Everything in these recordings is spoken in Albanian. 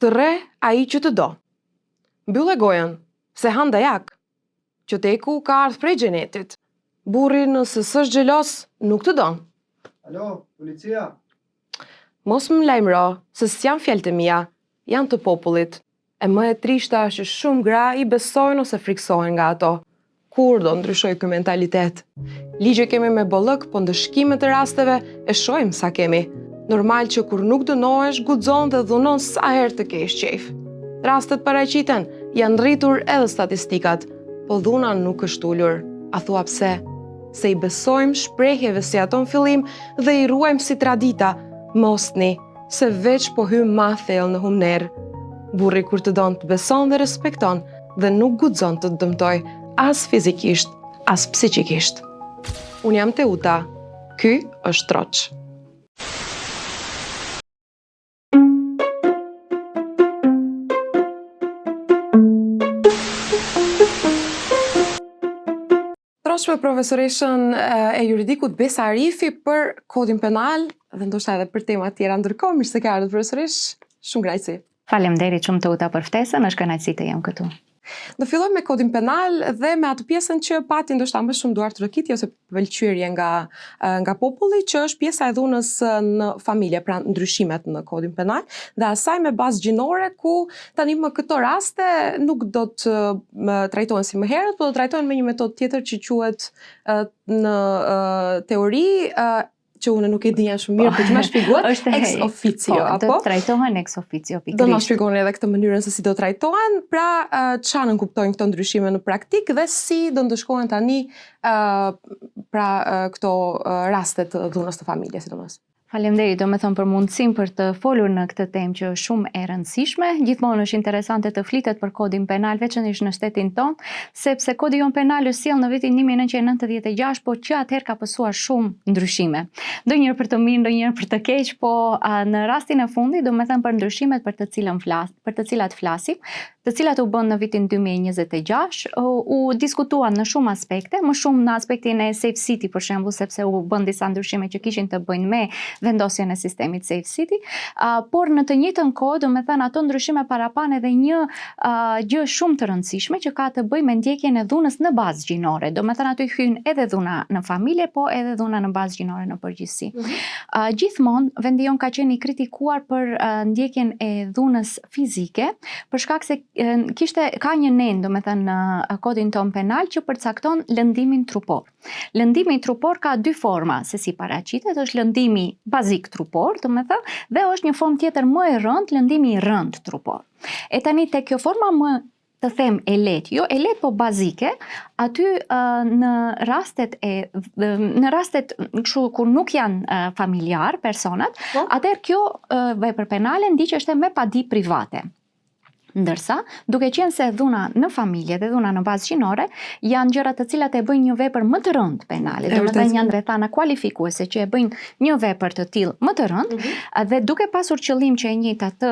Të re ai që të do. Mbyllë gojen, se handa jak. Që teku ka ardhur prej xhenetit. Burri nëse s'është xhelos, nuk të don. Alo, policia. Mos më lajmëro, se s'janë fjalët e mia, janë të popullit. E më e trishta është që shumë gra i besojnë ose friksohen nga ato. Kur do ndryshoj ky mentalitet? Ligje kemi me bollëk, po ndëshkimet e rasteve e shohim sa kemi. Normal që kur nuk dënohesh, guxon dhe dhunon sa herë të kesh qejf. Rastet paraqiten, janë rritur edhe statistikat, po dhuna nuk është ulur. A thua pse? Se i besojmë shprehjeve si ato në fillim dhe i ruajmë si tradita, mosni, se veç po hym ma thellë në humner. Burri kur të don të beson dhe respekton dhe nuk guxon të të dëmtoj, as fizikisht, as psikikisht. Unë jam Teuta, ky është Troç. Troç me profesoreshën e juridikut Besa Arifi për kodin penal dhe ndoshta edhe për tema tjera ndërkohë. Mirë se ke ardhur profesoresh, shumë kënaqësi. Faleminderit shumë Teuta për ftesën, është kënaqësi të jem këtu. Do filloj me kodin penal dhe me atë pjesën që pati ndoshta më shumë duar tërëkitje ose pëlqyrje nga populli, që është pjesa e dhunës në familje, pra ndryshimet në kodin penal, dhe asaj me bazë gjinore, ku tani më këto raste nuk do të trajtohen si më herët, por do trajtohen me një metodë tjetër që quhet në teori, që unë nuk e dija shumë mirë, por që ma shpjeguat ex officio, apo? Do trajtohen ex officio, pikërisht. Do na shpjegoni edhe këtë mënyrën se si do trajtohen, pra çfarë nënkuptojnë këto ndryshime në praktik dhe si do ndëshkohen tani këto rastet të dhunës të familjes, sidomos. Faleminderit, do me thonë për mundësim për të folur në këtë temë që është shumë e rëndësishme. Gjithmonë është interesante të flitet për kodin penal, veçanërisht në shtetin tonë, sepse kodi jon penal është sjell në vitin 1996, po që atëherë ka pasur shumë ndryshime. Ndonjëherë për të mirë, ndonjëherë për të keq, po në rastin e fundit do me thënë për ndryshimet për të cilat flasim, të cilat u bën në vitin 2026, u diskutuan në shumë aspekte, më shumë në aspektin e Safe City për shembull, sepse u bën disa ndryshime që kishin të bëjnë me vendosjen e sistemit Safe City, por në të njëjtën kohë, do me thënë ato ndryshime parapan edhe një gjë shumë të rëndësishme që ka të bëjë me ndjekjen e dhunës në bazë gjinore. Do me thënë aty hyn edhe dhuna në familje, po edhe dhuna në bazë gjinore në përgjithësi. Gjithmonë vendi jon ka qenë i kritikuar për ndjekjen e dhunës fizike, për shkak se ka një nen, do me thënë në kodin ton penal, që përcakton lëndimin trupor. Lëndimi trupor ka dy forma se si paraqitet, është lëndimi bazik trupor, do me thënë, dhe është një formë tjetër më e rëndë, lëndimi i rënd trupor. E tani te kjo forma më të them e lehtë, jo e lehtë po bazike, aty në rastet kështu kur nuk janë familjar personat, atëherë kjo vepër penale ndiqeshte me padi private. Ndërsa, duke qenë se dhuna në familje dhe dhuna në bazë gjinore janë gjëra të cilat e bëjnë një vepër më të rëndë penale, do të thënë janë rrethana kualifikuese që e bëjnë një vepër të tillë më të rëndë, dhe duke pasur qëllim që e njëjta të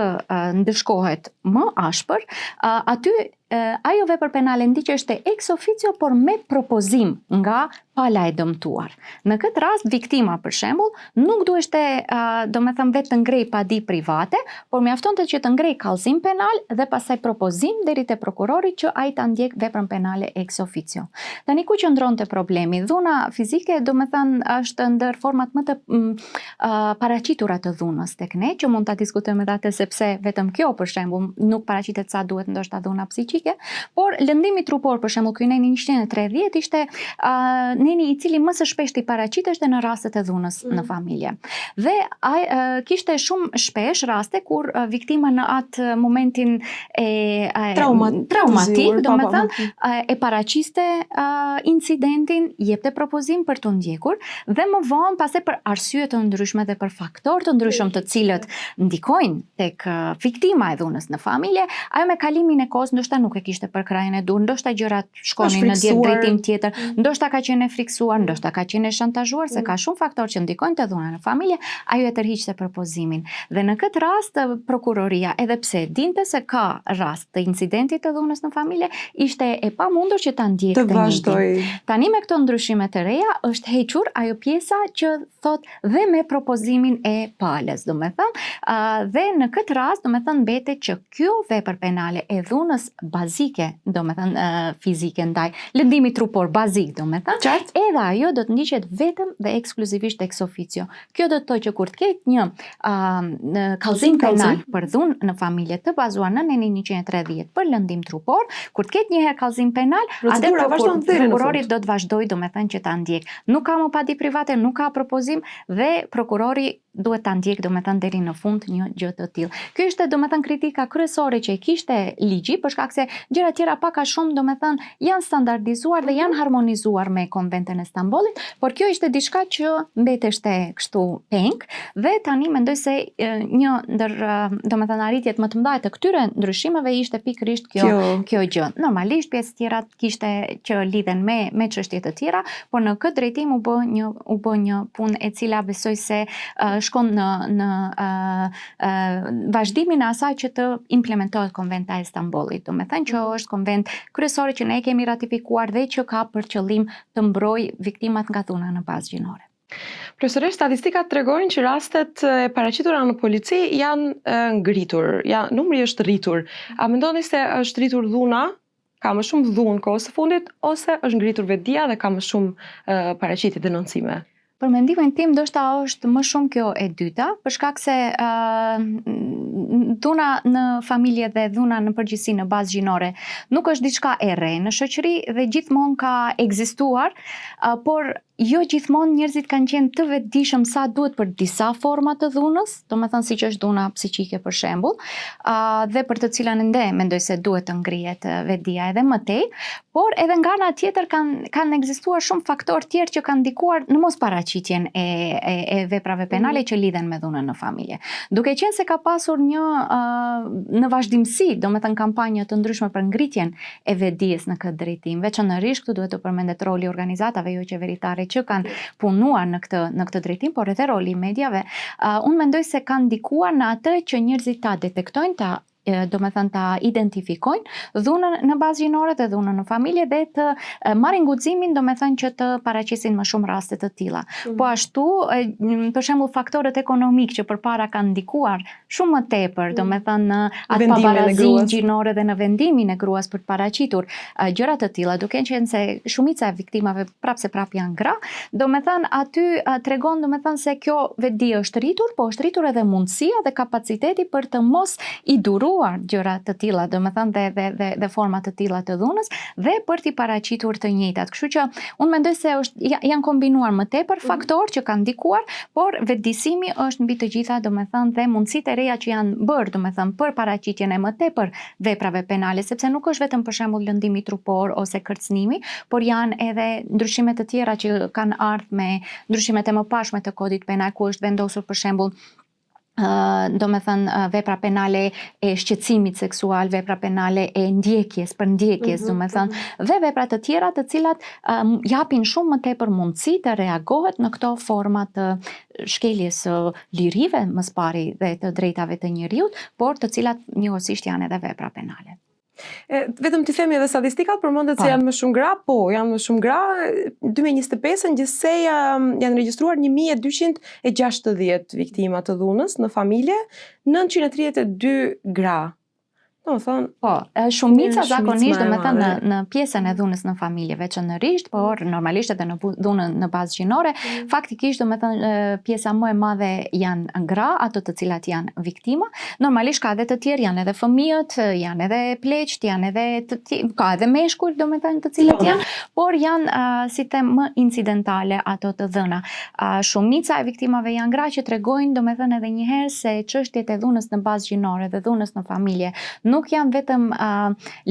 ndëshkohet më ashpër, aty ajo vepër penale ndiqeshte ex officio, por me propozim nga pala e dëmtuar. Në këtë rast, viktima për shembull nuk duheshte, do me thënë, vetë të ngrej padi private, por mjaftonte që të ngrej kallëzim penal dhe pastaj propozim deri te prokurori që ai ta ndjek veprën penale ex officio. Tani ku qëndronte problemi? Dhuna fizike, do me thënë, është ndër format më të paraqitura të dhunës tek ne, që mund ta diskutojmë edhe atë, sepse vetëm kjo për shembull nuk paraqitet sa duhet ndoshta dhuna psiqike, por lëndimi trupor për shembull ky neni 130 ishte neni i cili më së shpeshti paraqiteshte në rastet e dhunës në familje. Dhe kishte shumë shpesh raste kur viktima në atë momentin traumatik, do me thënë, e paraqiste incidentin, jepte propozim për të ndjekur, dhe më vonë pastaj për arsye të ndryshme dhe për faktorë të ndryshëm të cilët ndikojnë tek viktima e dhunës në familje, ajo me kalimin e kohës ndoshta nuk e kishte për krahin e dur, ndoshta gjërat shkonin në friksuar. drejtim tjetër, ndoshta ka qenë e friksuar, ndoshta ka qenë e shantazhuar, se ka shumë faktorë që ndikojnë te dhuna në familje, ajo e tërhiqte propozimin. Dhe në këtë rast prokuroria, edhe pse dinte se ka rast të incidentit të dhunës në familje, ishte e pamundur që ta ndjekte Të vazhdoj. Tani me këto ndryshime të reja është hequr ajo pjesa që thot dhe me propozimin e palës, dhe në këtë rast, mbetet që kjo vepër penale e dhunës bazike, fizike ndaj lëndimit trupor bazik, Qartë? edhe ajo do të ndiqet vetëm dhe ekskluzivisht ex officio. Kjo do të thotë që kur të ketë një kallëzim penal për dhunë në familje të bazuar në nenin 130 për lëndim trupor, kur të ketë një herë kallëzim penal, atë prokurori do të vazhdoj që ta ndjek. Nuk ka më padi private, nuk ka propozim dhe prokurori duhet ta ndjek deri në fund një gjë të tillë. Kjo ishte kritika kryesore që e kishte ligji, për shkak se gjëra tjera pak a shumë janë standardizuar dhe janë harmonizuar me Konventin e Stambollit, por kjo ishte diçka që mbeteshte kështu peng dhe tani mendoj se një ndër arritjet më të mëdha të këtyre ndryshimeve ishte pikërisht kjo gjë. Normalisht pjesë tjera kishte që lidhen me çështje të tjera, por në këtë drejtim u bë një punë e cila besoj se shkon në vazhdimin e asaj që të implementohet Konventa e Stambollit. Do me thënë që është konvent kryesor që ne kemi ratifikuar dhe që ka për qëllim të mbrojë viktimat nga dhuna në bazë gjinore. Profesore, statistikat tregojnë që rastet e paraqitura në polici janë ngritur, numri është rritur. A mendoni se është rritur dhuna? Ka më shumë dhunë kohës së fundit ose është ngritur vetdia dhe ka më shumë paraqitje denoncime? Për mendimin tim, ndoshta është më shumë kjo e dyta, për shkak se dhuna në familje dhe dhuna në përgjithësi në bazë gjinore nuk është diçka e re në shoqëri dhe gjithmonë ka ekzistuar, por jo gjithmonë njerëzit kanë qenë të vetëdijshëm sa duhet për disa forma të dhunës, domethënë siç është dhuna psiqike për shembull, dhe për të cilën ende mendoj se duhet të ngrihet vetdia edhe më tej, por edhe nga ana tjetër kanë ekzistuar shumë faktorë tjerë që kanë ndikuar në mosparaqitjen e veprave penale që lidhen me dhunën në familje. Duke qenë se ka pasur një në vazhdimsi, domethënë kampanja të ndryshme për ngritjen e vetdijes në këtë drejtim, veçanërisht këtu duhet të përmendet roli organizatave jo qeveritare që kanë punuar në këtë drejtim, por edhe roli i mediave, unë mendoj se kanë ndikuar në atë që njerëzit ta detektojnë, ta identifikojnë dhunën në bazë gjinore dhe dhunën në familje dhe të marrin guximin që të paraqisin më shumë raste të tilla. Po ashtu, për shembull faktorët ekonomik që përpara kanë ndikuar shumë më tepër, në atë pabarazinë gjinore dhe në vendimin e gruas për të paraqitur gjëra të tilla, duke qenë se shumica e viktimave prapse janë gra, aty tregon se kjo vetdi është rritur, po është rritur edhe mundësia dhe kapaciteti për të mos i duruar gjëra të tilla, dhe forma të tilla të dhunës dhe për t'i paraqitur të njëjtat. Kështu që unë mendoj se janë kombinuar më tepër faktorë që kanë ndikuar, por vetëdijsimi është mbi të gjitha, dhe mundësitë e reja që janë bërë, për paraqitjen e më tepër veprave penale, sepse nuk është vetëm për shembull lëndimi trupor ose kërcënimi, por janë edhe ndryshime të tjera që kanë ardhur me ndryshimet e mëparshme të kodit penal, ku është vendosur për shembull vepra penale e shqetësimit seksual, vepra penale e ndjekjes, për ndjekjes, dhe vepra të tjera të cilat japin shumë më tepër mundësi të reagohet në këto forma të shkeljes së lirive, më së pari dhe të drejtave të njeriut, por të cilat njëkohësisht janë edhe vepra penale. Vetëm t'i themi edhe statistikat përmendet se janë më shumë gra, janë më shumë gra. 2025-ën gjithsej janë regjistruar 1260 viktima të dhunës në familje, 932 gra. Shumica zakonisht në pjesën e dhunës në familje veçanërisht, por normalisht edhe në dhunën në bazë gjinore, faktikisht pjesa më e madhe janë gra, ato të cilat janë viktima. Normalisht ka edhe të tjerë, janë edhe fëmijët, janë edhe pleqt, ka edhe meshkuj të cilat janë, por janë si them më incidentale ato të dhëna. Shumica e viktimave janë gra që tregojnë edhe një herë se çështjet e dhunës në bazë gjinore dhe dhunës në familje nuk janë vetëm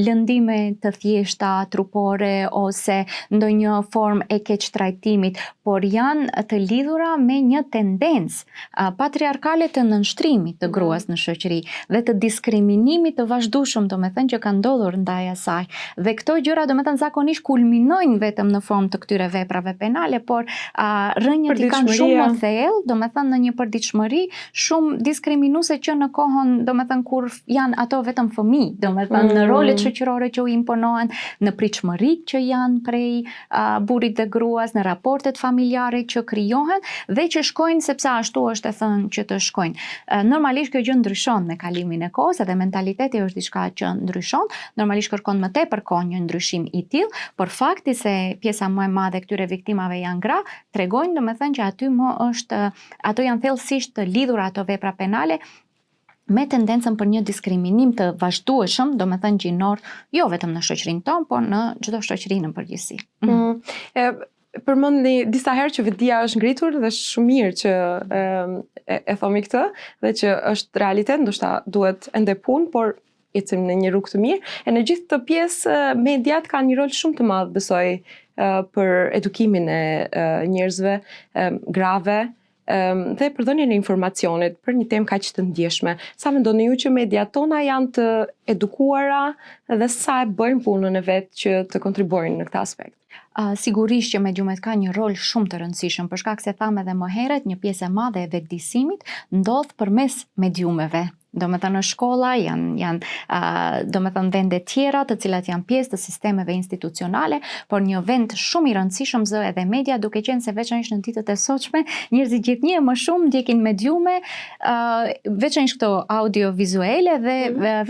lëndime të thjeshta trupore ose ndonjë formë e keq trajtimit, por janë të lidhura me një tendencë patriarkale të nënshtrimit të gruas në shoqëri dhe të diskriminimit të vazhdueshëm, domethënë që ka ndodhur ndaj asaj. Dhe këto gjëra domethënë zakonisht kulminojnë vetëm në formë të këtyre veprave penale, por rënjët i kanë shumë më thellë, domethënë në një përditshmëri shumë diskriminuese që në kohën, domethënë kur janë ato vetëm fëmijë, domethënë në rolet shoqërore që u imponohen, në pritshmëritë që janë prej burrit dhe gruas, në raportet familjare që krijohen dhe që shkojnë sepse ashtu është e thënë që të shkojnë. Normalisht kjo gjë ndryshon me kalimin e kohës dhe mentaliteti është diçka që ndryshon, normalisht kërkon më tepër kohë një ndryshim i tillë, por fakti se pjesa më e madhe këtyre viktimave janë gra, tregojnë domethënë që ato janë thellësisht të lidhura ato vepra penale me tendencën për një diskriminim të vazhdueshëm, domethënë gjinor, jo vetëm në shoqërinë tonë, por në çdo shoqëri në përgjithësi. Përmendni disa herë që vetdia është ngritur dhe shumë mirë që e thomi këtë dhe që është realitet, ndoshta duhet ende punë, por ecim në një rrugë të mirë. E në gjithë të pjesë mediat kanë një rol shumë të madh, besoj, për edukimin e njerëzve, grave, dhe për dhënien e informacionit për një temë kaq të ndjeshme. Sa mendoni ju që mediat tona janë të edukuara dhe sa e bëjnë punën e vet që të kontribuojnë në këtë aspekt? Sigurisht që mediumet ka një rol shumë të rëndësishëm, për shkak se thamë edhe më herët, një pjesë e madhe e vetëdijsimit ndodh përmes mediumeve. Domethënë në shkolla janë domethënë vende tjera të cilat janë pjesë të sistemeve institucionale, por një vend shumë i rëndësishëm zë edhe media, duke qenë se veçanërisht në ditët e sotshme njerëzit gjithnjë më shumë ndjekin mediume, veçanërisht këto audiovizuale dhe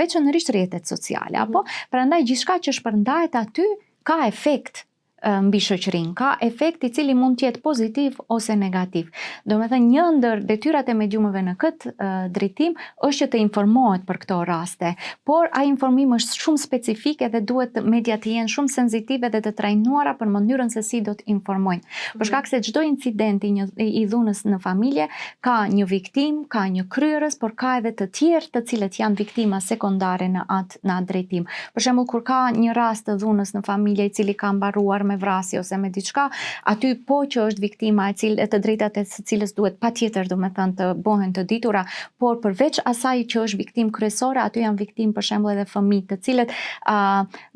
veçanërisht rrjetet sociale, apo prandaj gjithçka që shpërndahet aty ka efekt mbi shoqërinë, ka efekt i cili mund të jetë pozitiv ose negativ. Domethënë një ndër detyrat e mediumeve në këtë drejtim është që të informohet për këto raste, por ai informim është shumë specifik dhe duhet mediat të jenë shumë senzitive dhe të trajnuara për mënyrën se si do të informojnë. Për shkak se çdo incident i dhunës në familje ka një viktim, ka një kryerës, por ka edhe të tjerë të cilët janë viktima sekondare në atë drejtim. Për shembull, kur ka një rast të dhunës në familje i cili ka mbaruar me vrasje ose me diçka, aty po që është viktima të drejtat e së cilës duhet patjetër domethënë të bëhen të ditura, por përveç asaj që është viktim kryesore, aty janë viktim për shembull edhe fëmijë, të cilët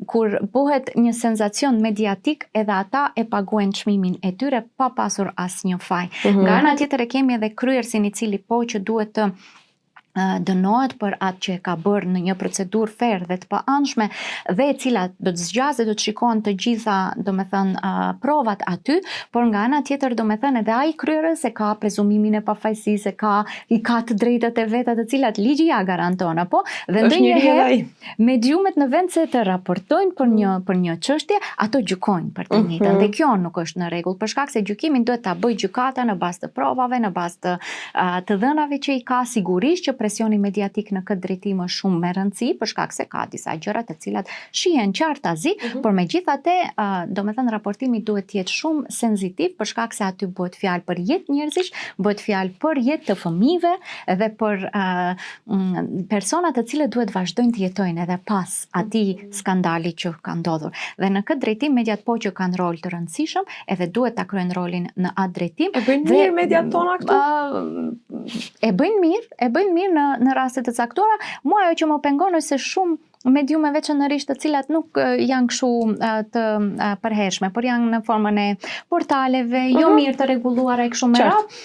kur bëhet një senzacion mediatik, edhe ata e paguajnë çmimin e tyre pa pasur asnjë faj. Nga ana tjetër e kemi edhe kryersin i cili po që duhet të dënohet për atë që e ka bërë në një procedurë fair dhe të paanshme dhe e cila do të zgjaset, do të shikohen të gjitha domethënë provat aty, por nga ana tjetër domethënë edhe ai kryerës e ka prezumimin e pafajësisë, i ka të drejtat e veta të cilat ligji ja garanton, apo dhe ndonjëherë mediumet në vend se të raportojnë për një çështje, ato gjykojnë për të njëjtën. Dhe kjo nuk është në rregull, për shkak se gjykimin duhet ta bëjë gjykata në bazë të provave, në bazë të dhënave që i ka. Sigurisht që presioni mediatik në këtë drejtim është shumë me rëndësi, për shkak se ka disa gjëra të cilat shihen qartazi, por megjithatë, domethënë raportimi duhet të jetë shumë senzitiv, për shkak se aty bëhet fjalë për jetë njerëzish, bëhet fjalë për jetë të fëmijëve dhe për persona të cilët duhet vazhdojnë të jetojnë edhe pas atij skandali që ka ndodhur. Dhe në këtë drejtim mediat po që kanë rol të rëndësishëm, edhe duhet ta kryejnë rolin në atë drejtim. E bëjnë mirë mediat tona këtu? E bëjnë mirë në raste të caktuara. Mua ajo që më pengon është se shumë mediume veçanërisht të cilat nuk janë kështu të përhershme, por janë në formën e portaleve, jo mirë të rregulluara e kështu me radhë.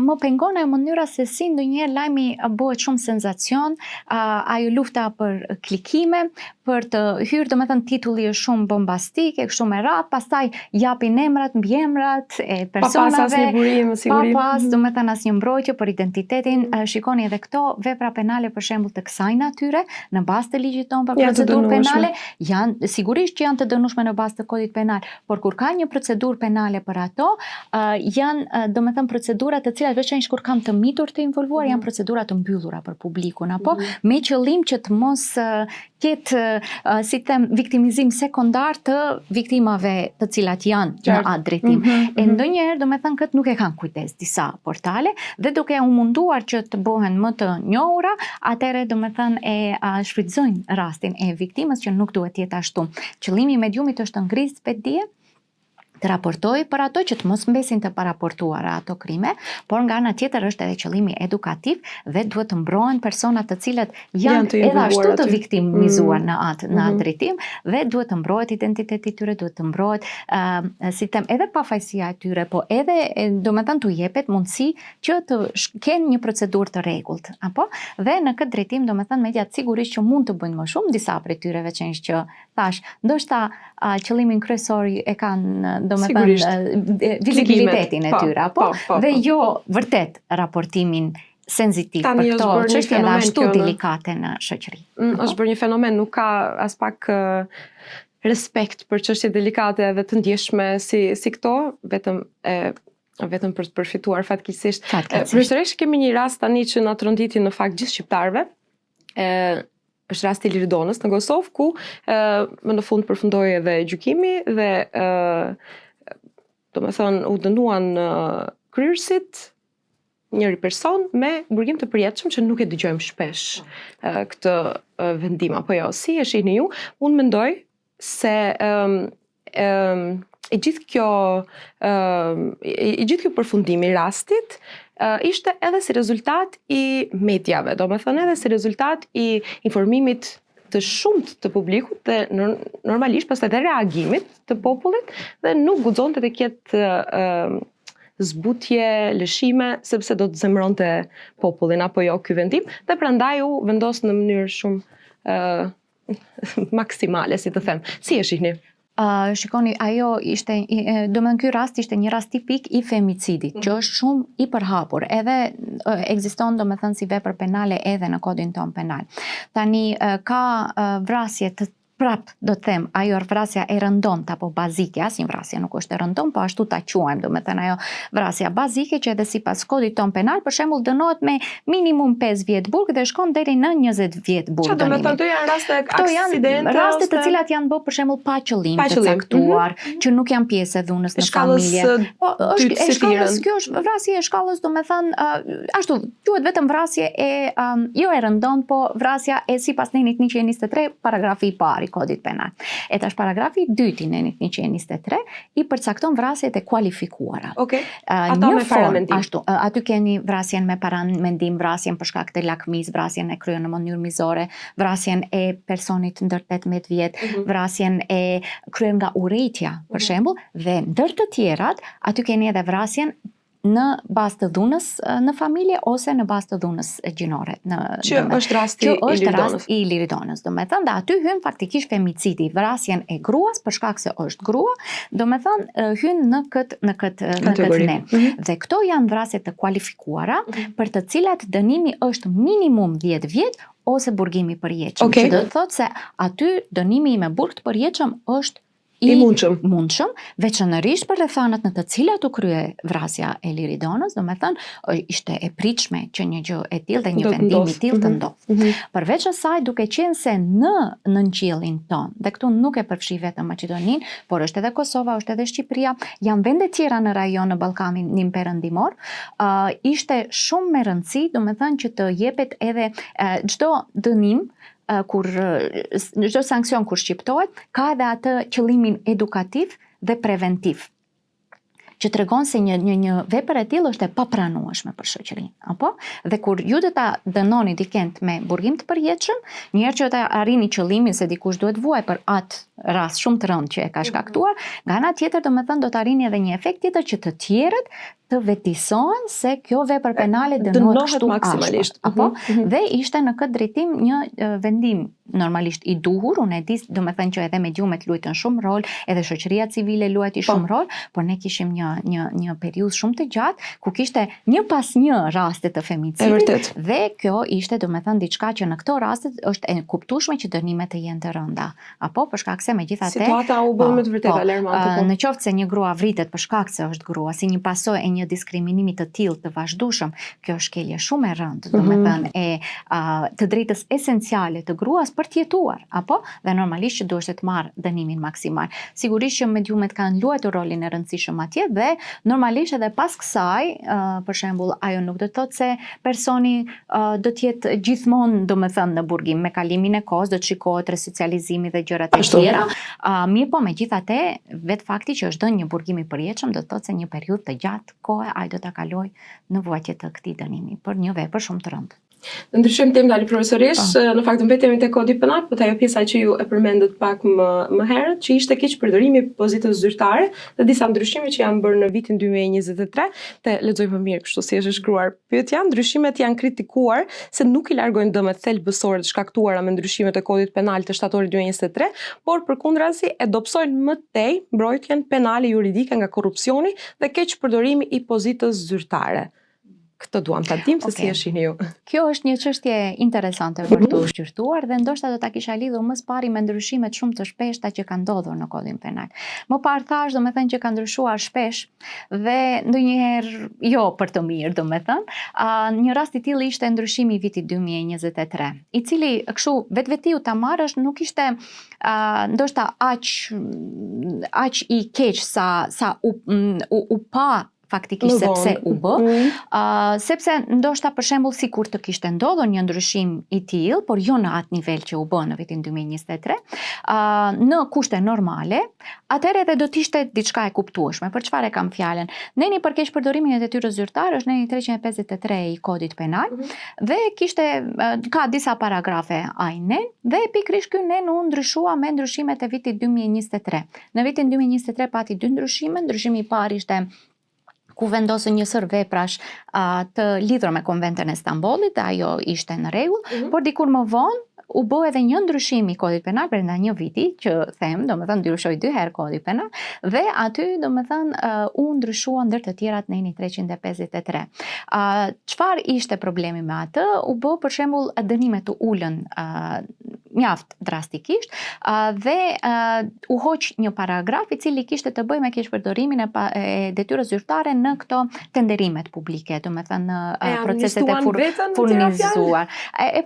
Më pengon ajo mënyra se si ndonjëherë lajmi bëhet shumë senzacion, ajo lufta për klikime, për të hyrë, domethënë titulli është shumë bombastik e kështu me radhë, pastaj japin emrat, mbiemrat e personave, pa pas asnjë burim, sigurim. Pa pas, domethënë asnjë mbrojtje për identitetin. Shikoni edhe këto vepra penale për shembull të kësaj natyre, në bazë të ligjit tonë për procedurë penale, janë sigurisht që janë të dënueshme në bazë të kodit penal, por kur ka një procedurë penale për ato, janë domethënë procedura të cilat veçanërisht kur kanë të mitur të involvuar, janë procedura të mbyllura për publikun, apo me qëllim që të mos ketë si them viktimizim sekondar të viktimave të cilat janë në atë drejtim. E ndonjëherë do me thënë këtë nuk e kanë kujdes disa portale dhe duke u munduar që të bëhen më të njohura, atëherë do me thënë e shfrytëzojnë rastin e viktimës që nuk duhet jetë ashtu. Qëllimi i mediumit është të ngrisë vetdije, të raportoj për ato që të mos mbesin të paraportuara ato krime, por nga ana tjetër është edhe qëllimi edukativ dhe duhet të mbrohen personat të cilët janë edhe ashtu të viktimizuar në atë drejtim dhe duhet të mbrohet identiteti i tyre, duhet të mbrohet si them edhe pafajësia e tyre, po edhe domethënë t'u jepet mundësi që të kenë një procedurë të rregullt, apo dhe në këtë drejtim domethënë mediat sigurisht që mund të bëjnë më shumë, disa prej tyre veçanërisht që thash, ndoshta qëllimin kryesor e kanë vizibilitetin e tyre, dhe jo vërtet raportimin senzitiv për këto çështje dhe ashtu delikate në shoqëri. Është bërë një fenomen, nuk ka as pak respekt për çështje delikate dhe të ndjeshme si këto, vetëm për të përfituar fatkeqësisht. Përveç kemi një rast tani që na tronditi në fakt gjithë shqiptarëve. Është rasti i Liridonës në Kosovë, ku më në fund përfundoi edhe gjykimi dhe do me thënë u dënuan kryerësit, njëri person me burgim të përjetshëm që nuk e dëgjojmë shpesh këtë vendim apo jo. Si e shihni ju? Unë mendoj se i gjithë kjo përfundim i rastit ishte edhe si rezultat i mediave, do me thënë edhe si rezultat i informimit të shumt të publikut dhe normalisht pastaj edhe reagimit të popullit dhe nuk guxonte të ketë zbutje, lëshime, sepse do të zemronte popullin apo jo ky vendim dhe prandaj u vendos në mënyrë shumë maksimale, si të them. Si e shihni? Shikoni, ajo ishte, domethënë ky rast ishte një rast tipik i femicidit, që është shumë i përhapur, edhe ekziston domethënë si vepër penale edhe në kodin ton penal. Tani ka vrasje të prap do të them, ajo vrasja e rëndonte apo bazike, asnjë vrasje nuk është e rëndon, po ashtu ta quajmë, domethënë ajo vrasja bazike që edhe sipas kodit ton penal, për shembull dënohet me minimum 5 vjet burg dhe shkon deri në 20 vjet burg. Çfarë domethënë këto janë raste aksidente, raste të cilat janë bërë për shembull pa qëllim të caktuar, që nuk janë pjesë e dhunës në familje. Po është e shkallës, kjo është vrasje e shkallës, domethënë ashtu quhet vetëm vrasje e jo e rëndon, po vrasja e sipas nenit 123 paragrafi i parë kodit penal. E tash paragrafi 2 i nenit 123 i përcakton vrasjet e kualifikuara. Ata me paramendim. Ashtu, aty keni vrasjen me paramendim, vrasjen për shkak të lakmis, vrasjen e kryer në mënyrë mizore, vrasjen e personit ndër 18 vjet, vrasjen e kryer nga urrejtja, për shembull, dhe ndër të tjerat, aty keni edhe vrasjen në bazë të dhunës në familje ose në bazë të dhunës gjinore. Që është rasti i Liridonës. Do me thënë, dhe aty hyn faktikisht femicidi, vrasjen e gruas, për shkak se është grua, do me thënë, hyn në këtë nen. Dhe këto janë vrasje të kualifikuara, për të cilat dënimi është minimum 10 vjet ose burgimi përjetshëm. Që do të thotë se aty dënimi me burg të përjetshëm është i mundshëm, veçanërisht për rrethanat në të cilat u krye vrasja e Liridonës, do me thënë, ishte e pritshme që një gjë e tillë dhe një vendim i tillë të ndodhë. Përveç asaj, duke qenë se në nënqiellin ton, dhe këtu nuk e përfshi vetëm Maqedoninë, por është edhe Kosova, është edhe Shqipëria, janë vende tjera në rajon në Ballkanin perëndimor, ishte shumë me rëndësi, do me thënë që të jepet edhe çdo dënim çdo sankcion kur shqiptohet, ka edhe atë qëllimin edukativ dhe preventiv, që tregon se një vepër e tillë është e papranueshme për shoqërinë, apo? Dhe kur ju do ta dënoni dikën me burgim të përjetshëm, një herë që ta arrini qëllimin se dikush duhet vuaj për atë rast shumë të rëndë që e ka shkaktuar, nga ana tjetër domethënë do të arrini edhe një efekt tjetër që të tjerët të vetisohen se kjo vepër penale dënohet kështu maksimalisht, apo? Dhe ishte në këtë drejtim një vendim normalisht i duhur, unë e di domethënë që edhe mediumet luajtën shumë rol, edhe shoqëria civile luajti shumë rol, por ne kishim një periudhë shumë të gjatë ku kishte një pas një raste të femicidit dhe kjo ishte domethënë diçka që në këto raste është e kuptueshme që dënimet të jenë të rënda, apo për shkak se megjithatë situata u bë me të vërtetë alarmante. Në qoftë se një grua vritet për shkak se është grua, si një pasojë e një një diskriminimi të tillë të vazhdueshëm, kjo është shkelje shumë e rëndë, domethënë të drejtës esenciale të gruas për të jetuar, apo dhe normalisht që duhet të marrë dënimin maksimal. Sigurisht që mediumet kanë luajtur rolin e rëndësishëm atje dhe normalisht edhe pas kësaj, për shembull, ajo nuk do të thotë se personi do të jetë gjithmonë domethënë në burgim, me kalimin e kohës do të shikohet resocializimi dhe gjërat e tjera. Mirë po, megjithatë, vetë fakti që është dhënë një burgim i përjetshëm do të thotë se një periudhë të gjatë kohe ai do ta kalojë në vuajtje të këtij dënimi për një vepër shumë të rëndë. Në ndryshim tim dali profesorisht, në fakt mbetemi te kodi penal, por ajo pjesa që ju e përmendët pak më herët, që ishte keq përdorimi i pozitës zyrtare dhe disa ndryshime që janë bërë në vitin 2023, te lexoj më mirë kështu si është shkruar pyetja, ndryshimet janë kritikuar se nuk i largojnë dëmet thelbësore të shkaktuara me ndryshimet e kodit penal të shtatorit 2023, por përkundrazi e dobësojnë më tej mbrojtjen penale juridike nga korrupsioni dhe keq përdorimi i pozitës zyrtare. Këtë duam ta dim se si e shihni ju. Kjo është një çështje interesante për të shqyrtuar dhe ndoshta do ta kisha lidhur më së pari me ndryshimet shumë të shpeshta që kanë ndodhur në kodin penal. Më parë thash domethënë që ka ndryshuar shpesh dhe ndonjëherë jo për të mirë domethënë. Një rast i tillë ishte ndryshimi i vitit 2023, i cili kështu vetvetiu ta marrësh nuk ishte ndoshta aq i keq sa u pa faktikisht sepse u bë, sepse ndoshta për shembull sikur të kishte ndodhur një ndryshim i tillë, por jo në atë nivel që u bë në vitin 2023, në kushte normale, atëherë edhe do të ishte diçka e kuptueshme. Për çfarë kam fjalën? Neni për keq përdorimin e detyrës zyrtare është neni 353 i kodit penal dhe ka disa paragrafe ai nen dhe pikërisht ky nen u ndryshua me ndryshimet e vitit 2023. Në vitin 2023 pati dy ndryshime, ndryshimi i parë ishte ku vendosën një sër veprash të lidhur me Konventin e Stambollit, dhe ajo ishte në rregull, por dikur më vonë u bë edhe një ndryshim i kodit penal brenda një viti, që them, domethënë ndryshoi 2 herë kodi penal, dhe aty domethënë u ndryshua ndër të tjerat neni 353. Çfarë ishte problemi me atë? U bë për shembull dënimet të ulën mjaft drastikisht dhe u hoq një paragraf i cili kishte të bëjë me keqpërdorimin e detyrës zyrtare në këto tenderimet publike, domethënë në proceset e furnizuar.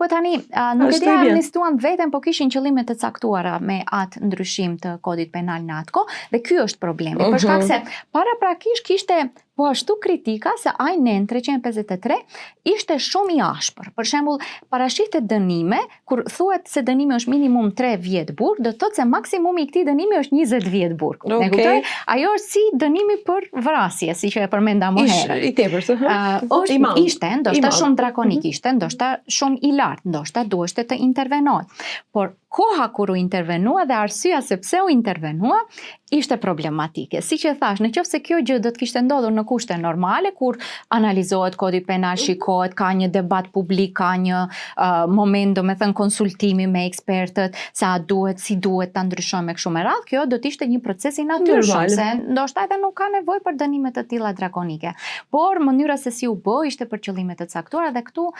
Po tani nuk e di amnistuan veten, po kishin qëllime të caktuara me atë ndryshim të kodit penal në atë kohë, dhe ky është problemi. Për shkak se paraprakisht kishte po ashtu kritika se ai nen 353 ishte shumë i ashpër. Për shembull, parashitet dënime, kur thuhet se dënimi është minimum 3 vjet burg, do të thotë se maksimumi i këtij dënimi është 20 vjet burg. Ne kuptoj? Ajo është si dënimi për vrasje, siç e përmenda më herët. I tepërt, ishte ndoshta shumë drakonik, ishte ndoshta shumë i lartë, ndoshta duheshte të intervenohet. Por koha kur u intervenua dhe arsyeja se pse u intervenua ishte problematike. Siç e thash, nëse kjo gjë do të kishte ndodhur në kushte normale, kur analizohet kodi penal, shikohet, ka një debat publik, ka një moment, domethënë konsultimi me ekspertët, si duhet ta ndryshojmë me kështu me radhë, kjo do të ishte një proces i natyrshëm, se ndoshta edhe nuk ka nevojë për dënime të tilla drakonike. Por mënyra se si u bë ishte për qëllime të caktuara dhe këtu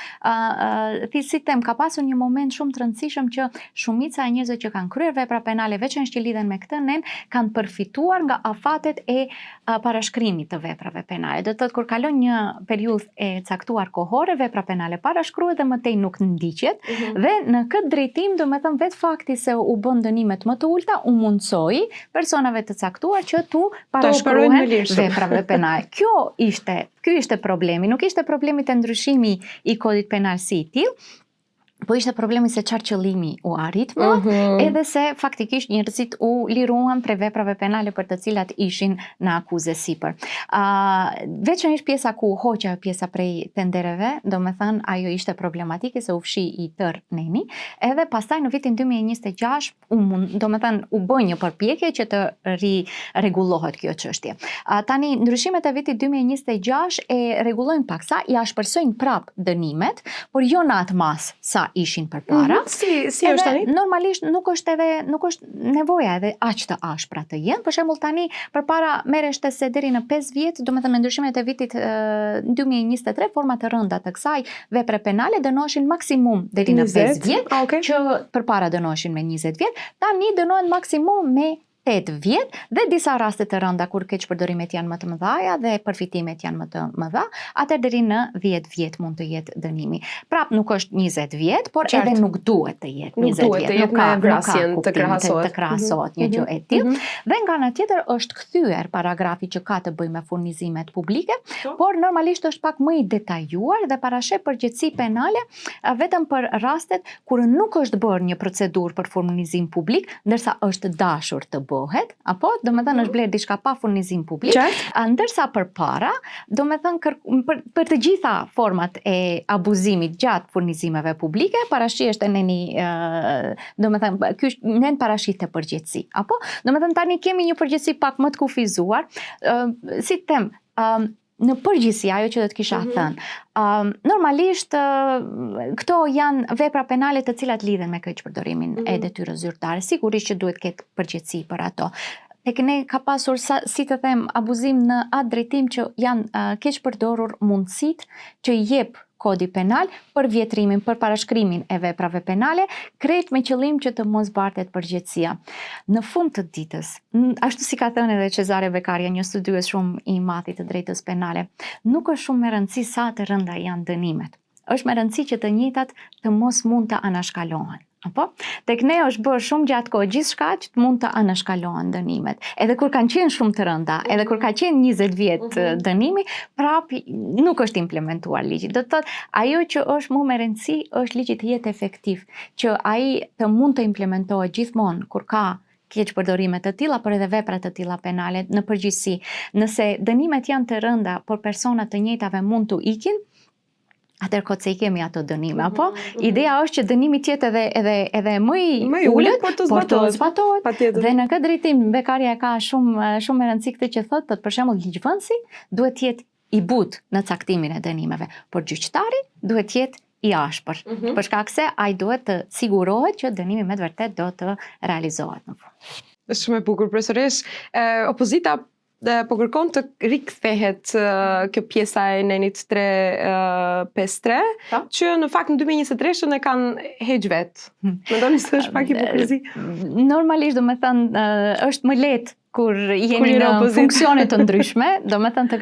si them ka pasur një moment shumë të rëndësishëm që shumica e njerëzve që kanë kryer vepra penale, veçanërisht që lidhen me këtë nen, kanë përfituar nga afatet e parashkrimit të veprave penale. Do të thotë kur kalon një periudhë e caktuar kohore, vepra penale parashkruhet dhe mëtej nuk ndiqet, dhe në këtë drejtim, domethënë vetë fakti se u bën dënimet më të ulta, u mundsoi personave të caktuar që tu parashkruhen veprave penale. Ky ishte problemi, nuk ishte problemi të ndryshimi i kodit penal si i tillë, po ishte problemi se çfarë qëllimi u arrit më, edhe se faktikisht njerëzit u liruan prej veprave penale për të cilat ishin në akuzë sipër. Veçanërisht pjesa ku hoqja pjesa prej tendereve, domethënë ajo ishte problematike se u fshi i tër neni, edhe pastaj në vitin 2026 domethënë u bë një përpjekje që të rregullohet kjo çështje. Tani ndryshimet e vitit 2026 e rregullojnë paksa, i ashpërsojnë prap dënimet, por jo në atë mas sa ishin përpara. Si është tani? Normalisht nuk është nevoja edhe aq të ashpra të jenë. Për shembull tani përpara merreshte se deri në 5 vjet, domethënë me ndryshimet e vitit 2023, forma të rënda të kësaj vepre penale dënoheshin maksimum deri në 5 vjet, që përpara dënoheshin me 20 vjet, tani dënohen maksimum me 8 vjet dhe disa raste të rënda kur keqpërdorimet janë më të mëdha dhe përfitimet janë më të mëdha, atëherë deri në 10 vjet mund të jetë dënimi. Prap nuk është 20 vjet, por edhe nuk duhet të jetë 20 vjet. Nuk ka vrasjen të krahasohet një gjë e tillë. Dhe nga ana tjetër është kthyer paragrafi që ka të bëjë me furnizimet publike, por normalisht është pak më i detajuar dhe parasheh përgjegjësi penale vetëm për rastet kur nuk është bërë një procedurë për furnizim publik, ndërsa është dashur të bëhet, apo domethënë është bler diçka pa furnizim publik, ndërsa përpara, domethënë për të gjitha format e abuzimit gjatë furnizimeve publike, parashihet neni, domethënë ky nën parashit të përgjegjësi, apo domethënë tani kemi një përgjegjësi pak më të kufizuar, si të them, në përgjithësi ajo që do të kisha thënë. Normalisht këto janë vepra penale të cilat lidhen me keqpërdorimin e detyrës zyrtare. Sigurisht që duhet ketë përgjegjësi për ato. Tek ne ka pasur, si të them, abuzim në atë drejtim që janë keqpërdorur mundësitë që i jep Kodi penal për vjetrimin, për parashkrimin e veprave penale, krejt me qëllim që të mos bartet përgjegjësia. Në fund të ditës, ashtu si ka thënë edhe Cezare Beccaria, një studiues shumë i madh të drejtës penale, nuk është shumë me rëndësi sa të rënda janë dënimet. Është me rëndësi që të njëjtat të mos mund të anashkalohen. Apo? Tek ne është bërë shumë gjatë kohë gjithçka që të mund të anashkalohen dënimet. Edhe kur kanë qenë shumë të rënda, edhe kur ka qenë 20 vjet dënimi, prap nuk është implementuar ligji. Do të thotë, ajo që është më me rëndësi është ligji të jetë efektiv, që ai të mund të implementohet gjithmonë kur ka keqpërdorime të tilla, por edhe vepra të tilla penale në përgjithësi. Nëse dënimet janë të rënda, por persona të njëjtave mund të ikin, atëherë kot se i kemi ato dënime, apo? Ideja është që dënimi të jetë edhe më i ulët, por të zbatohet. Dhe në këtë drejtim Beccaria ka shumë me rëndësi këtë që thotë, për shembull ligjvënësi duhet të jetë i butë në caktimin e dënimeve, por gjyqtari duhet të jetë i ashpër, për shkak se ai duhet të sigurohet që dënimi me të vërtet do të realizohet në fund. Është shumë e bukur, profesoresh. Opozita po kërkon të rikthehet kjo pjesa e nenit 353, që në fakt në 2023 e kanë heq vet. Mendoni se është pak hipokrizi? Normalisht do me thënë është më lehtë kur jeni në funksione të ndryshme, do me thënë të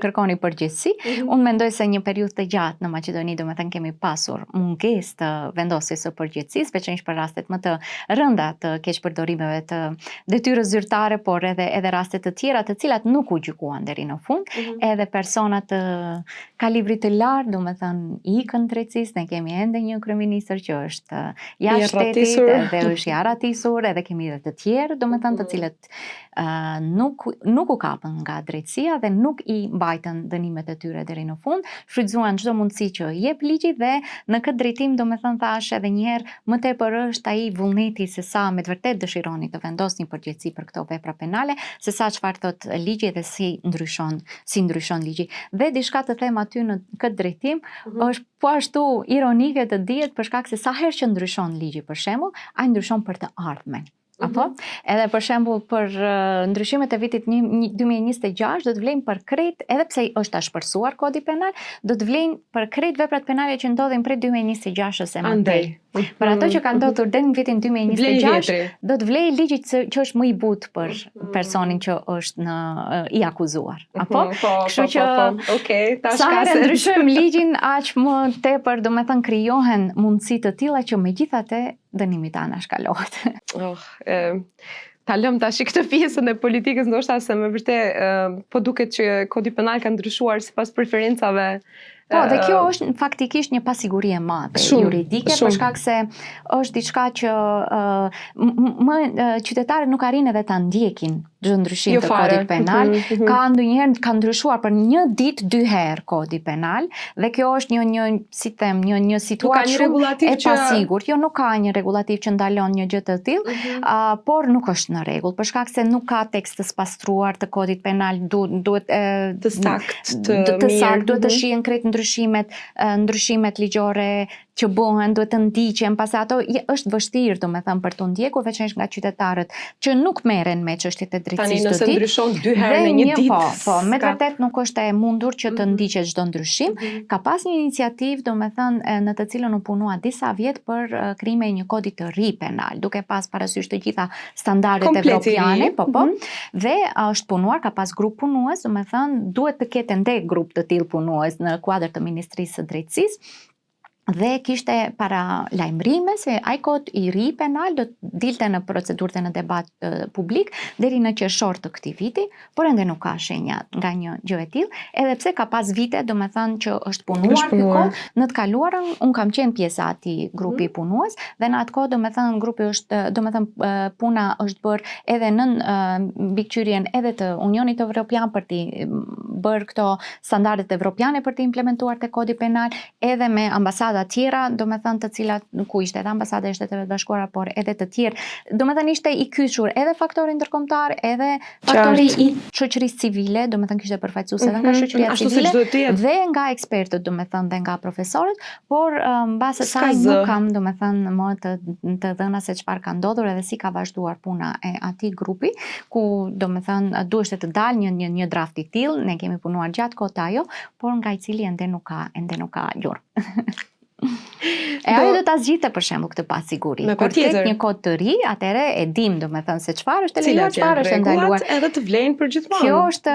kërkoni përgjegjësi. Unë mendoj se një periudhë të gjatë në Maqedoni, do me thënë kemi pasur mungesë të vendosjes së përgjegjësisë, veçanërisht për rastet më të rënda të keqpërdorimeve të detyrës zyrtare, por edhe raste të tjera të cilat nuk u gjykuan deri në fund, edhe persona të kalibrit të lartë, do me thënë ikën drejtësisë, ne kemi ende një kryeministër që është jashtë shtetit dhe është i arratisur, edhe kemi edhe të tjerë, do me thënë të cilët nuk u kapën nga drejtësia dhe nuk i mbajtën dënimet e tyre deri në fund, shfrytzuan çdo mundësi që jep ligji dhe në këtë drejtim do me thënë thash edhe një herë më tepër është ai vullneti se sa me të vërtet dëshironi të vendosni përgjegjësi për këto vepra penale, se sa çfarë thot ligji dhe si ndryshon ligji. Dhe diçka të them aty në këtë drejtim është po ashtu ironike të dihet për shkak se sa herë që ndryshon ligji për shembull, ai ndryshon për të ardhmen. Apo? Edhe për shembull për ndryshimet e vitit 2026 do të vlejnë për krejt, edhe pse është ashpërsuar Kodi penal, do të vlejnë për krejt veprat penale që ndodhin prej 2026-s e më tej. Për ato që kanë ndodhur deri në vitin 2026, do të vlejë ligji që është më i butë për personin që është i akuzuar. Apo? Kështu që sa herë ndryshojmë ligjin, aq më tepër do të thënë krijohen mundësi të tilla që megjithatë dënimi të anashkalohet. Ta lëm tash këtë pjesën e politikës, ndoshta se më vërtet po duket që Kodi penal ka ndryshuar sipas preferencave. Po, dhe kjo është faktikisht një pasiguri e madhe juridike, për shkak se është diçka që qytetarët nuk arrin edhe ta ndjekin çdo ndryshim të Kodit penal. Ka ndonjëherë ka ndryshuar për një ditë 2 herë Kodi penal dhe kjo është një situatë shumë e pasigurt. Jo, nuk ka një rregullativ që ndalon një gjë të tillë, por nuk është në rregull, për shkak se nuk ka tekst të pastruar të Kodit penal, duhet të saktë, duhet të shihen krejt ndryshimet ligjore që bëhen, duhet të ndiqen, pasi ato është vështirë, domethënë për të ndjekur veçanërisht nga qytetarët që nuk merren me çështjet e drejtësisë Tani nëse ndryshon 2 herë në një ditë. Po, me të vërtet nuk është e mundur që të ndiqet çdo ndryshim. Ka pas një iniciativë, domethënë në të cilën u punua disa vjet për krime një kodi të ri penal, duke pas parasysh të gjitha standardet evropiane, dhe është punuar, ka pas grup punues, domethënë duhet të ketë ende grup të tillë punues në kuadër të Ministrisë së Drejtësisë. Dhe kishte para lajmërime se ai kod i ri penal do të dilte në procedurë dhe në debat publik deri në qershor të këtij viti, por ende nuk ka shenja nga një gjë e tillë, edhe pse ka pas vite, domethënë që është punuar ky kod. Në të kaluarën un kam qenë pjesa e atij grupi punues dhe në atë kohë domethënë grupi është, domethënë puna është bërë edhe nën mbikëqyrjen edhe të Unionit Evropian për të bërë këto standardet evropiane për të implementuar te kodi penal, edhe me ambasada tjera, domethënë të cilat ku ishte edhe ambasada e Shteteve të Bashkuara, por edhe të tjerë. Domethënë ishte i kyçur edhe faktori ndërkombëtar, edhe faktori i shoqërisë civile, domethënë kishte përfaqësuese edhe nga shoqëria civile dhe nga ekspertët, domethënë dhe nga profesorët, por mbas asaj nuk kam domethënë më të dhëna se çfarë ka ndodhur edhe si ka vazhduar puna e atij grupi, ku domethënë duhej të dalë një draft i tillë, ne kemi punuar gjatë kohët ajo, por nga i cili ende nuk ka lur. E ajo do ta zgjidhte për shembull këtë pasiguri. Kur ket një kod të ri, atëherë e dim domethënë se çfarë është lejuar, çfarë është ndaluar. Edhe të vlen për gjithmonë. Kjo është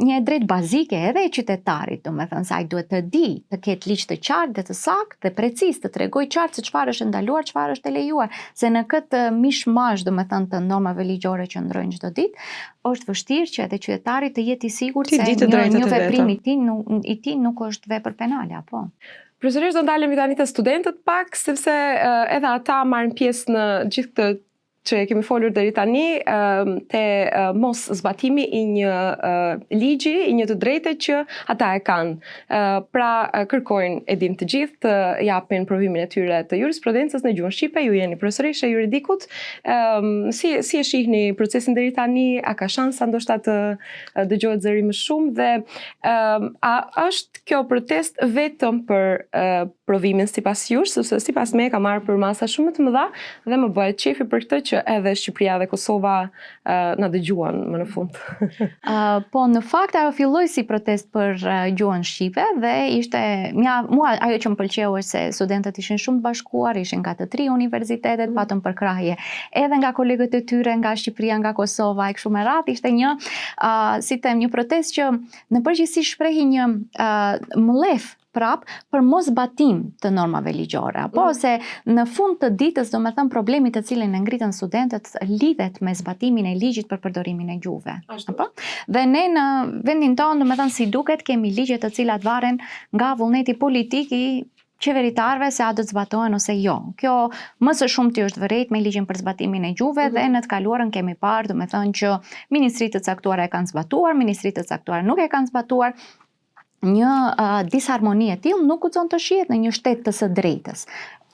një drejt bazike edhe e qytetarit, domethënë se ai duhet të di, të ketë ligj të qartë dhe të saktë dhe preciz, të tregojë qartë se çfarë është ndaluar, çfarë është e lejuar, se në këtë mishmash domethënë të normave ligjore që ndrojnë çdo ditë, është vështirë që edhe qytetari të jetë i sigurt se një veprim i tij nuk është vepër penale, apo. Përsërisht do ndalemi tani te studentët pak, sepse edhe ata marrin pjesë në gjithë këtë që e kemi folur deri tani, te mos zbatimi i një ligji, i një të drejte që ata e kanë. Pra kërkojnë, e dim të gjithë, të japin provimin e tyre të jurisprudencës në gjuhën shqipe, ju jeni profesorisht e juridikut. Si e shihni procesin deri tani, a ka shansa ndoshta të dëgjohet zëri më shumë dhe a është kjo protest vetëm për provimin sipas jush, sepse sipas me ka marrë për masa shumë të mëdha dhe më bëhet qefi për këtë që edhe Shqipëria dhe Kosova na dëgjuan më në fund. Po në fakt ajo filloi si protest për gjuhën shqipe dhe ishte mua ajo që më pëlqeu është se studentët ishin shumë të bashkuar, ishin nga të 3 universitetet, patëm përkrahje edhe nga kolegët e tyre nga Shqipëria, nga Kosova e kështu me radhë, ishte një protest që në përgjithësi shprehi një mlef prap për mos batim të normave ligjore, apo se në fund të ditës domethënë problemi të cilin e ngritën studentët lidhet me zbatimin e ligjit për përdorimin e gjuhëve, apo? Dhe ne në vendin tonë domethënë si duket kemi ligje të cilat varen nga vullneti politik i qeveritarëve se a do të zbatohen ose jo. Kjo më së shumti është vërejt me ligjin për zbatimin e gjuhëve dhe në të kaluarën kemi parë domethënë që ministritë të caktuara e kanë zbatuar, ministritë të caktuara nuk e kanë zbatuar. Një disharmoni e tillë nuk guxon të shihet në një shtet të së drejtës.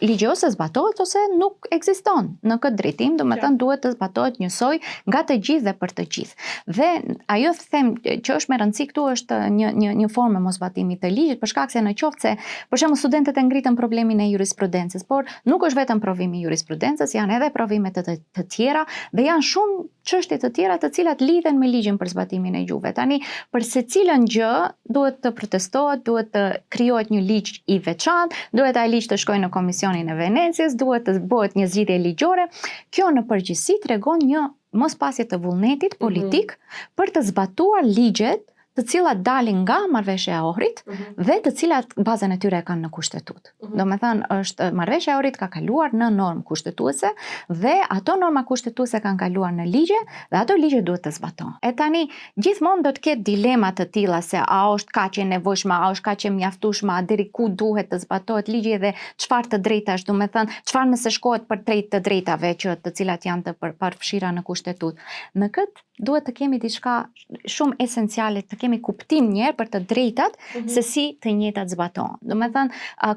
Ligji ose zbatohet ose nuk ekziston. Në këtë drejtim, domethënë duhet të zbatohet njësoj nga të gjithë dhe për të gjithë. Dhe ajo them që është me rëndësi këtu është një formë mosbatimi të ligjit, për shkak se në qoftë se për shembull studentët e ngritën problemin e jurisprudencës, por nuk është vetëm provimi i jurisprudencës, janë edhe provime të tjera dhe janë shumë çështje të tjera të cilat lidhen me ligjin për zbatimin e gjuhëve. Tani për secilën gjë duhet të protestohet, duhet të krijohet një ligj i veçantë, duhet ai ligj të shkojë në Komisionin e Venecias, duhet të bëhet një zgjidhje ligjore. Kjo në përgjithësi tregon një mospasje të vullnetit politik për të zbatuar ligjet të cilat dalin nga marrëveshja e Ohrit dhe të cilat bazën e tyre kanë në kushtetutë. Domethënë është marrëveshja e Ohrit ka kaluar në normë kushtetuese dhe ato norma kushtetuese kanë kaluar në ligje dhe ato ligje duhet të zbatohen. E tani gjithmonë do të ketë dilema të tilla se a është kaq e nevojshme, a është kaq e mjaftueshme, deri ku duhet të zbatohet ligji dhe çfarë të drejtash, domethënë çfarë nëse shkohet për drejt të drejtave që të cilat janë të përfshira në kushtetutë. Në këtë duhet të kemi diçka shumë esenciale, të kemi kemi kuptim njerë për të drejtat se si të njëjtat zbatohen. Do me thënë,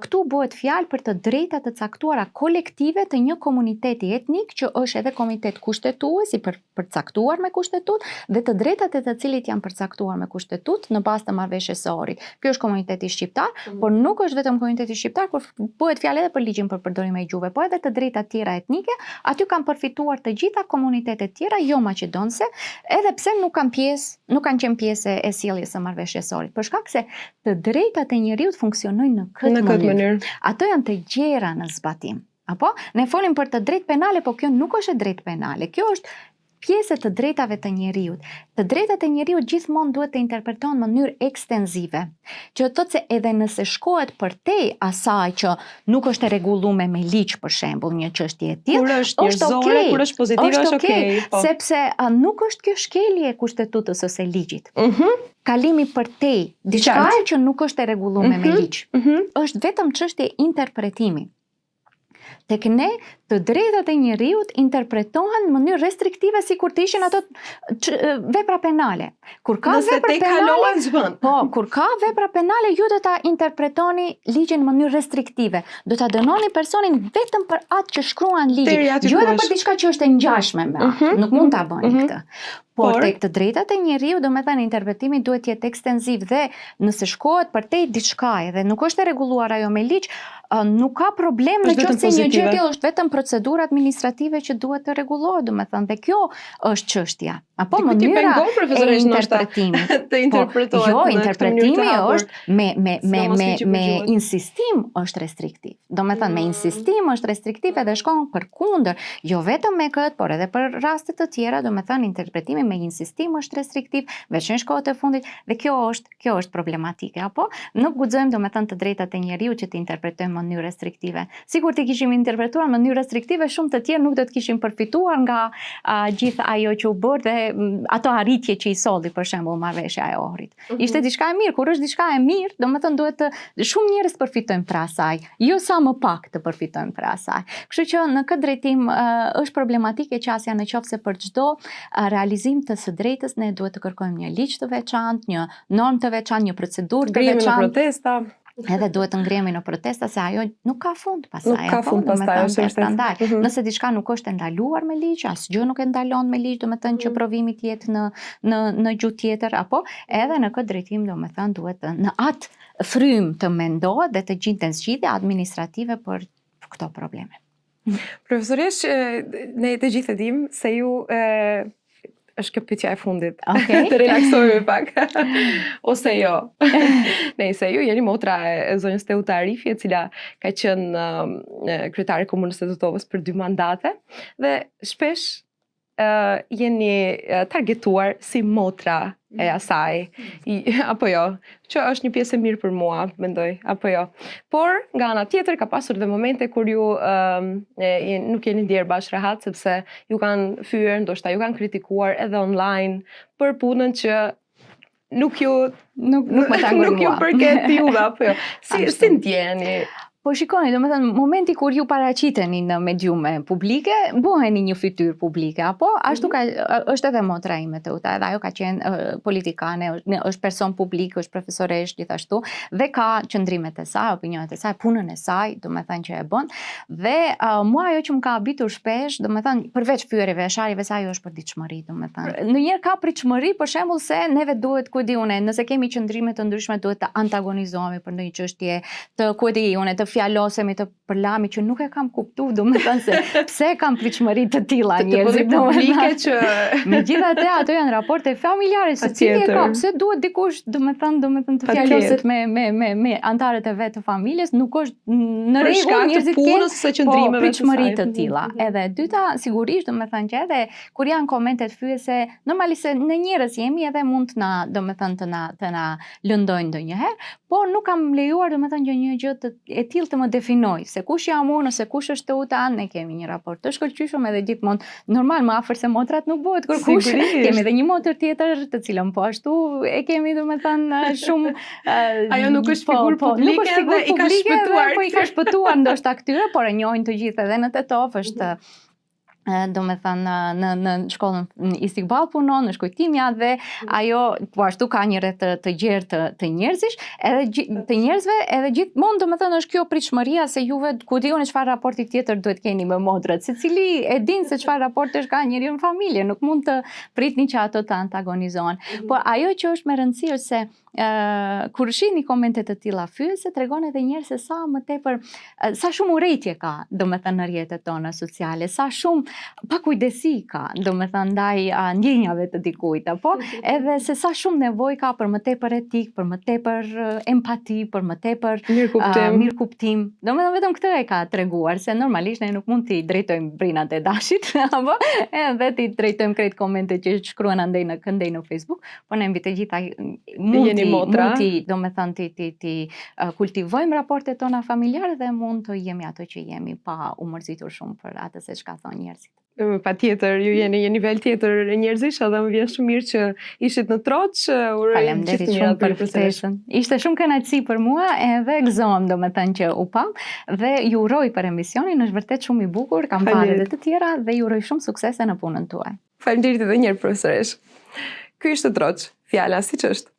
këtu bëhet fjalë për të drejtat të caktuara kolektive të një komuniteti etnik që është edhe komunitet kushtetues i përcaktuar me kushtetut dhe të drejtat e të cilit janë përcaktuar me kushtetut në bazë të marrëveshjes së orit. Ky është komuniteti shqiptar, por nuk është vetëm komuniteti shqiptar, por bëhet fjalë edhe për ligjin për përdorimin e gjuhëve, po edhe të drejtat tjera etnike, aty kanë përfituar të gjitha komunitetet tjera jo maqedonse, edhe pse nuk kanë qenë pjesë e sjelljes së marrëveshjes së orit. Për shkak se të drejtat e njeriut funksionojnë në këtë mënyrë. Ato janë të gjera në zbatim. Apo ne folim për të drejtë penale, po kjo nuk është e drejtë penale. Kjo është pjesë të drejtave të njeriut. Të drejtat e njeriut gjithmonë duhet të interpretohen në mënyrë ekstenzive. Që thotë se edhe nëse shkohet përtej asaj që nuk është e rregulluar me ligj, për shembull, një çështje e tillë, është okay, kur është pozitive është okay, sepse nuk është kjo shkelje e kushtetutës ose ligjit. Kalimi përtej diçka që nuk është e rregulluar me ligj. Është vetëm çështje interpretimi. Tek ne të drejtat e njeriut interpretohen në mënyrë restriktive sikur të ishin ato vepra penale. Kur ka vepra penale, kur ka vepra penale, ju do ta interpretoni ligjin në mënyrë restriktive. Do ta dënoni personin vetëm për atë që shkruan ligjin, jo edhe për diçka që është e ngjashme me atë. Nuk mund ta bëni këtë. Por tek të drejtat e njeriu, do me thënë interpretimi duhet jetë ekstenziv dhe nëse shkohet përtej diçkaje dhe nuk është e rregulluar ajo me ligj, nuk ka problem në qoftë se një gjë e tillë është vetëm procedurë administrative që duhet të rregullohet, do me thënë, dhe kjo është çështja. Apo mënyra e interpretimit. Të interpretohet. Jo, interpretimi është me insistim është restriktiv. Do me thënë, me insistim është restriktiv edhe shkon përkundër, jo vetëm me këtë, por edhe për raste të tjera, do me thënë interpretimi me insistim është restriktiv, veçanërisht kohët e fundit, dhe kjo është problematike, apo nuk guxojmë do me thënë të drejtat e njeriut që të interpretojmë në mënyrë restriktive. Sikur të kishim interpretuar në mënyrë restriktive, shumë të tjerë nuk do të kishim përfituar nga gjithë ajo që u bë dhe ato arritje që i solli për shembull marrëveshja e ohrit. Ishte diçka e mirë, kur është diçka e mirë, do me thënë duhet shumë njerëz përfitojnë për asaj, jo sa më pak të përfitojnë për asaj. Kështu që në këtë drejtim është problematike qasja në qoftë se për çdo realizim të së drejtës ne duhet të kërkojmë një ligj të veçantë, një normë të veçantë, një procedurë të veçantë. Protesta. Edhe duhet të ngrihemi në protesta se ajo nuk ka fund pastaj. Nuk ka fund pastaj, është nëse diçka nuk është e ndaluar me ligj, asgjë nuk e ndalon me ligj, do me thënë që provimi të jetë në gjuhë tjetër, apo edhe në këtë drejtim do me thënë duhet në atë frym të mendohet dhe të gjiten zgjidhje administrative për këto probleme. Profesoresh, ne të gjithë e dim se ju është kjo pyetja e fundit. Të relaksohemi pak. Ose jo. Nëse ju jeni motra e zonjës Teuta Arifi, e cila ka qenë kryetare e komunës së Tetovës për 2 mandate dhe shpesh jeni targetuar si motra e asaj, apo jo, që është një pjesë e mirë për mua, mendoj, apo jo. Por, nga ana tjetër, ka pasur dhe momente kur ju nuk jeni ndjerë bashkë rehat, sepse ju kanë fyer, ndoshta ju kanë kritikuar edhe online për punën që nuk ju përket juve, apo jo. Si ndjeni? Po shikoni, do me thënë, momenti kur ju paraqiteni në mediume publike, bëheni një fytyrë publike, apo ashtu është edhe motra ime Teuta, edhe ajo ka qenë politikane, është person publik, është profesoresh gjithashtu, dhe ka qëndrimet e saj, opinionet e saj, punën e saj, do me thënë që e bën, dhe mua ajo që më ka habitur shpesh, do me thënë, përveç fyerjeve e sharjeve, sa ajo është për ditëshmëri, do me thënë. Ndonjëherë ka pritshmëri, për shembull se neve duhet, ku e di unë, nëse kemi qëndrime të ndryshme, duhet të antagonizohemi për ndonjë çështje, të ku e di unë, të fjalosemi, të përlami, që nuk e kam kuptuar, do me thënë se pse kam pritshmëri të tilla njerëzit, do me thënë që megjithatë ato janë raporte familjare, secili e ka, pse duhet dikush, do me thënë të fjaloset me antarët e vet të familjes, nuk është në rregull, njerëzit kanë pritshmëri të tilla. Edhe e dyta, sigurisht, do me thënë që edhe kur janë komentet fyese, normalisht në njerëz jemi edhe mund të na, do me thënë të na lëndojnë ndonjëherë, por nuk kam lejuar, do me thënë, një gjë e tillë të më definoj, se kush jam unë ose kush është Teuta, ne kemi një raport të shkëlqyeshëm edhe gjithmonë normal, më afër se motrat nuk bëhet kërkush. Kemi edhe një motër tjetër, të cilën po ashtu e kemi, domethënë, shumë ajo nuk është figurë publike dhe i ka shpëtuar. Po i ka shpëtuar ndoshta këtyre, por e njohin të gjithë edhe në Tetov, është do me thënë në shkollën në Istiqbal punon, në shkujtimja dhe ajo po ashtu ka një rreth të gjerë të njerëzish, të njerëzve edhe gjithmonë do me thënë është kjo pritshmëria se juve ku diuni çfarë raporti tjetër duhet keni me motrat, secili e din se çfarë raportesh ka njeriu në familje, nuk mund të pritni që ato të antagonizohen. Po ajo që është me rëndësi është se kur shihni komente të tilla fyese tregon edhe njerëz se sa më tepër sa shumë urrëtie ka domethënë në rrjetet tona sociale, sa shumë pakujdesi ka domethënë ndaj ndjenjave të dikujt, apo edhe se sa shumë nevojë ka për më tepër etik, për më tepër empati, për më tepër mirëkuptim. Domethënë vetëm këtë e ka treguar se normalisht ne nuk mund t'i drejtojmë brinat e dashit, apo edhe t'i drejtojmë krejt komente që shkruan andej në këndej në Facebook, po ne mbi të gjitha mund t'i do me thënë ti kultivojmë raportet tona familjare dhe mund të jemi ato që jemi pa u mërzitur shumë për atë se çka thonë njerëzit. Pa tjetër, ju jeni një nivel tjetër njerëzish edhe më vjen shumë mirë që ishit në Troç. Faleminderit shumë për ftesën. Ishte shumë kënaqësi për mua edhe gëzohem domethënë që u pam dhe ju uroj për emisionin, është vërtet shumë i bukur, kam parë edhe të tjera dhe ju uroj shumë suksese në punën tuaj. Faleminderit edhe një herë profesoresh. Ky ishte Troç, fjala siç është.